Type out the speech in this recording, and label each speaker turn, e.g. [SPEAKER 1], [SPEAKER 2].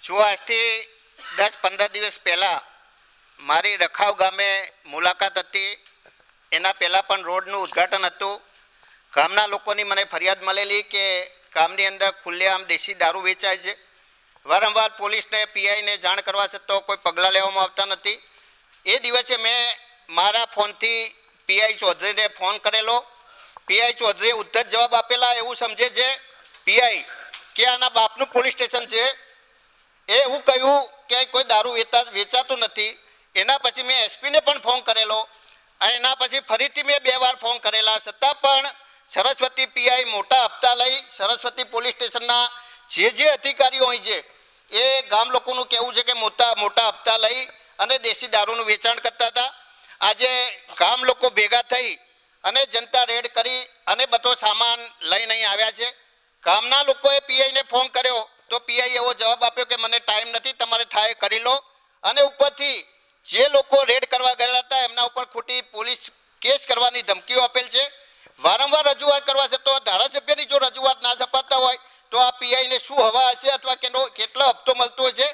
[SPEAKER 1] જો આજથી 10-15 દિવસ પહેલાં મારી રખાવ ગામે મુલાકાત હતી. એના પહેલાં પણ રોડનું ઉદ્ઘાટન હતું. ગામના લોકોની મને ફરિયાદ મળેલી કે ગામની અંદર ખુલ્લેઆમ દેશી દારૂ વેચાય છે. વારંવાર પોલીસને પીઆઈને જાણ કરવા છતાં કોઈ પગલાં લેવામાં આવતા નથી. એ દિવસે મેં મારા ફોનથી પીઆઈ ચૌધરીને ફોન કરેલો. પીઆઈ ચૌધરીએ ઉદ્ધત જવાબ આપેલા. એવું સમજે છે પીઆઈ કે આના બાપનું પોલીસ સ્ટેશન છે. એવું કહ્યું કે કોઈ દારૂ વેચાતું નથી. એના પછી મેં એસપીને પણ ફોન કરેલો. અને એના પછી ફરીથી મેં 2 વાર ફોન કરેલા. છતાં પણ સરસ્વતી પીઆઈ મોટા હપ્તા લઈ સરસ્વતી પોલીસ સ્ટેશનના જે અધિકારીઓ હોય છે એ ગામ લોકોનું કહેવું છે કે મોટા હપ્તા લઈ અને દેશી દારૂનું વેચાણ કરતા હતા. આજે ગામ લોકો ભેગા થઈ અને જનતા રેડ કરી અને બધો સામાન લઈને અહીં આવ્યા છે. ગામના લોકોએ પીઆઈને ફોન કર્યો તો પીઆઈ એવો જવાબ આપ્યો કે મને ટાઈમ નથી, તમારે થાય કરી લો. અને ઉપરથી જે લોકો રેડ કરવા ગયેલા હતા એમના ઉપર ખોટી પોલીસ કેસ કરવાની ધમકીઓ આપેલ છે. વારંવાર રજૂઆત કરવા છતાં ધારાસભ્યની જો રજૂઆત ના સપાતા હોય તો આ પીઆઈને શું હવા હશે અથવા કેટલો હપ્તો મળતો હશે